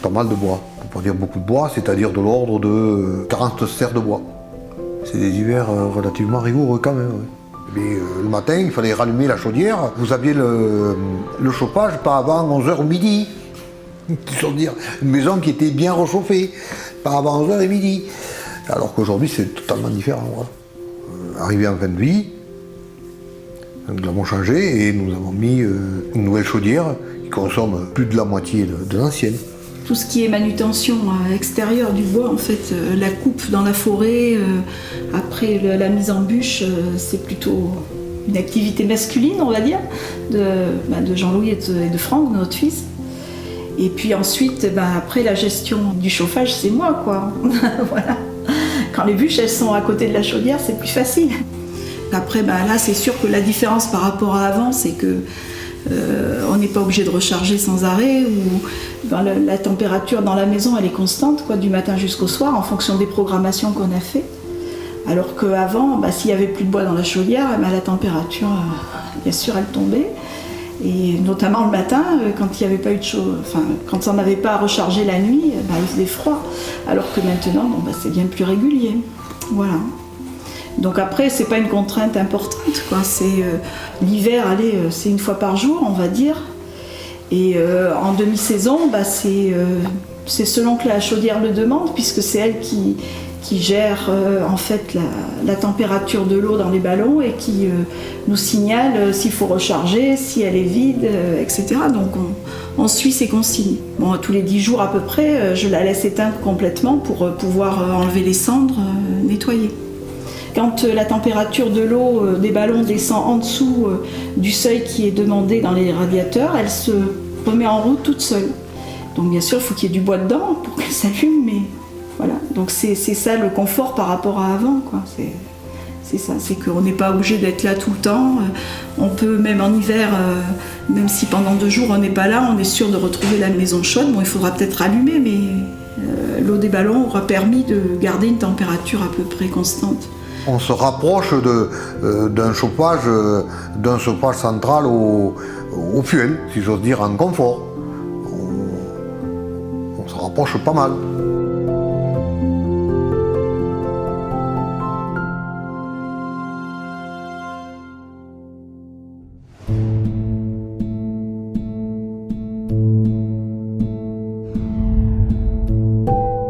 pas mal de bois, pour pas dire beaucoup de bois, c'est-à-dire de l'ordre de 40 serres de bois. C'est des hivers relativement rigoureux quand même. Ouais. Mais le matin, il fallait rallumer la chaudière. Vous aviez le chauffage pas avant 11h midi. Une maison qui était bien réchauffée, pas avant 11h et midi. Alors qu'aujourd'hui, c'est totalement différent. Voilà. Arrivé en fin de vie, nous avons changé et nous avons mis une nouvelle chaudière qui consomme plus de la moitié de l'ancienne. Tout ce qui est manutention extérieure du bois, en fait, la coupe dans la forêt, après la mise en bûche, c'est plutôt une activité masculine, on va dire, de Jean-Louis et de Franck, de notre fils. Et puis ensuite, après la gestion du chauffage, c'est moi, quoi. Voilà. Quand les bûches, elles sont à côté de la chaudière, c'est plus facile. Après, là, c'est sûr que la différence par rapport à avant, c'est que On n'est pas obligé de recharger sans arrêt, ou la température dans la maison elle est constante, quoi, du matin jusqu'au soir en fonction des programmations qu'on a fait. Alors qu'avant, s'il n'y avait plus de bois dans la chaudière, la température, bien sûr, elle tombait. Et notamment le matin, quand il n'y avait pas eu de quand on n'avait pas à recharger la nuit, il faisait froid. Alors que maintenant, c'est bien plus régulier. Voilà. Donc après, c'est pas une contrainte importante, quoi. C'est l'hiver, c'est une fois par jour, on va dire. Et en demi-saison, c'est selon que la chaudière le demande, puisque c'est elle qui gère en fait la température de l'eau dans les ballons et qui nous signale s'il faut recharger, si elle est vide, etc. Donc on suit ces consignes. Bon, tous les 10 jours à peu près, je la laisse éteindre complètement pour pouvoir enlever les cendres, nettoyer. Quand la température de l'eau des ballons descend en dessous du seuil qui est demandé dans les radiateurs, elle se remet en route toute seule. Donc bien sûr, il faut qu'il y ait du bois dedans pour qu'elle s'allume, mais voilà. Donc c'est ça le confort par rapport à avant, quoi. C'est ça, c'est qu'on n'est pas obligé d'être là tout le temps. On peut, même en hiver, même si pendant 2 jours on n'est pas là, on est sûr de retrouver la maison chaude. Bon, il faudra peut-être allumer, mais l'eau des ballons aura permis de garder une température à peu près constante. On se rapproche d'un chauffage central au fuel, si j'ose dire, en confort. On se rapproche pas mal.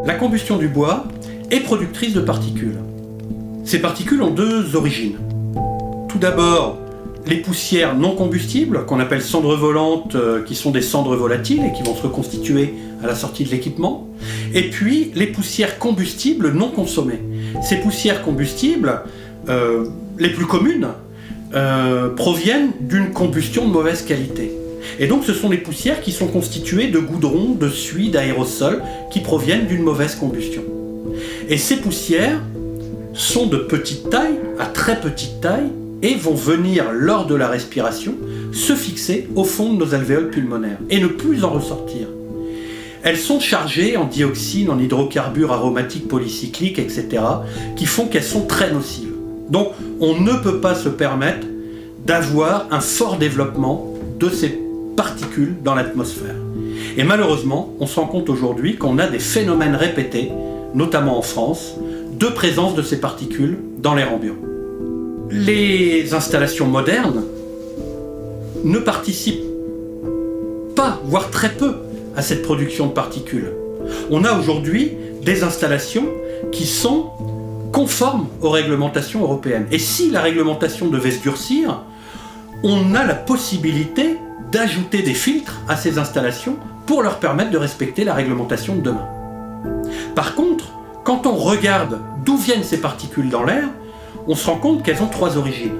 La combustion du bois est productrice de particules. Ces particules ont 2 origines. Tout d'abord, les poussières non combustibles, qu'on appelle cendres volantes, qui sont des cendres volatiles et qui vont se reconstituer à la sortie de l'équipement. Et puis, les poussières combustibles non consommées. Ces poussières combustibles, les plus communes, proviennent d'une combustion de mauvaise qualité. Et donc, ce sont des poussières qui sont constituées de goudron, de suie, d'aérosols, qui proviennent d'une mauvaise combustion. Et ces poussières sont de petite taille à très petite taille et vont venir, lors de la respiration, se fixer au fond de nos alvéoles pulmonaires et ne plus en ressortir. Elles sont chargées en dioxine, en hydrocarbures aromatiques polycycliques, etc., qui font qu'elles sont très nocives. Donc, on ne peut pas se permettre d'avoir un fort développement de ces particules dans l'atmosphère. Et malheureusement, on se rend compte aujourd'hui qu'on a des phénomènes répétés, notamment en France, de présence de ces particules dans l'air ambiant. Les installations modernes ne participent pas, voire très peu, à cette production de particules. On a aujourd'hui des installations qui sont conformes aux réglementations européennes. Et si la réglementation devait se durcir, on a la possibilité d'ajouter des filtres à ces installations pour leur permettre de respecter la réglementation de demain. Par contre, quand on regarde d'où viennent ces particules dans l'air, on se rend compte qu'elles ont 3 origines.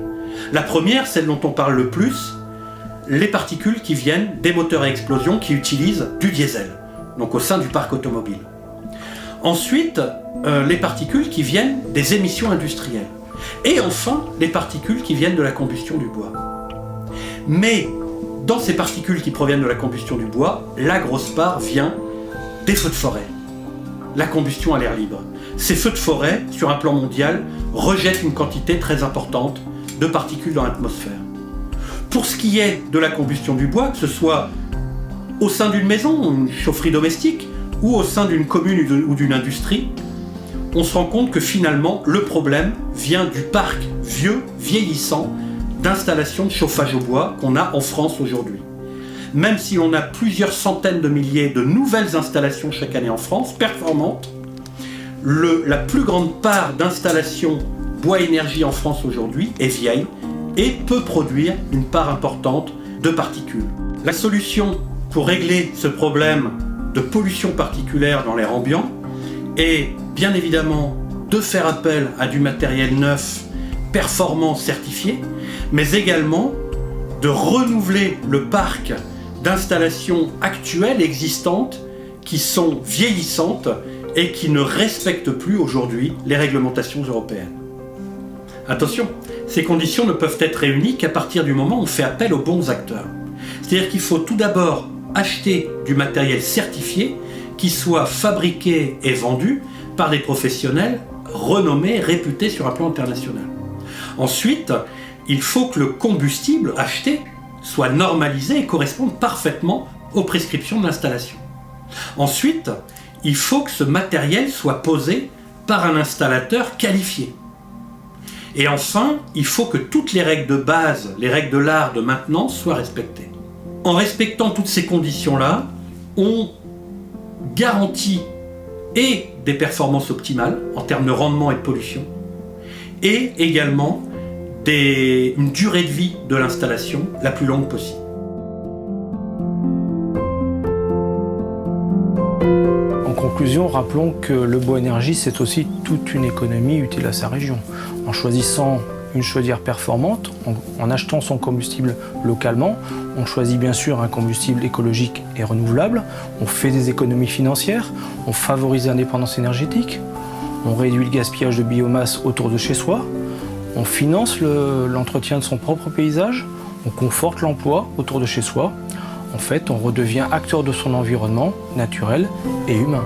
La première, celle dont on parle le plus, les particules qui viennent des moteurs à explosion qui utilisent du diesel, donc au sein du parc automobile. Ensuite, les particules qui viennent des émissions industrielles. Et enfin, les particules qui viennent de la combustion du bois. Mais dans ces particules qui proviennent de la combustion du bois, la grosse part vient des feux de forêt. La combustion à l'air libre. Ces feux de forêt, sur un plan mondial, rejettent une quantité très importante de particules dans l'atmosphère. Pour ce qui est de la combustion du bois, que ce soit au sein d'une maison, une chaufferie domestique, ou au sein d'une commune ou d'une industrie, on se rend compte que finalement, le problème vient du parc vieux, vieillissant, d'installations de chauffage au bois qu'on a en France aujourd'hui. Même si l'on a plusieurs centaines de milliers de nouvelles installations chaque année en France, performantes, la plus grande part d'installations bois-énergie en France aujourd'hui est vieille et peut produire une part importante de particules. La solution pour régler ce problème de pollution particulière dans l'air ambiant est bien évidemment de faire appel à du matériel neuf, performant, certifié, mais également de renouveler le parc d'installations actuelles existantes qui sont vieillissantes et qui ne respectent plus aujourd'hui les réglementations européennes. Attention, ces conditions ne peuvent être réunies qu'à partir du moment où on fait appel aux bons acteurs. C'est-à-dire qu'il faut tout d'abord acheter du matériel certifié qui soit fabriqué et vendu par des professionnels renommés, réputés sur un plan international. Ensuite, il faut que le combustible acheté soit normalisé et corresponde parfaitement aux prescriptions de l'installation. Ensuite, il faut que ce matériel soit posé par un installateur qualifié. Et enfin, il faut que toutes les règles de base, les règles de l'art de maintenance soient respectées. En respectant toutes ces conditions-là, on garantit et des performances optimales en termes de rendement et de pollution, et également une durée de vie de l'installation la plus longue possible. En conclusion, rappelons que le bois énergie, c'est aussi toute une économie utile à sa région. En choisissant une chaudière performante, en achetant son combustible localement, on choisit bien sûr un combustible écologique et renouvelable, on fait des économies financières, on favorise l'indépendance énergétique, on réduit le gaspillage de biomasse autour de chez soi, on finance l'entretien de son propre paysage, on conforte l'emploi autour de chez soi. En fait, on redevient acteur de son environnement naturel et humain.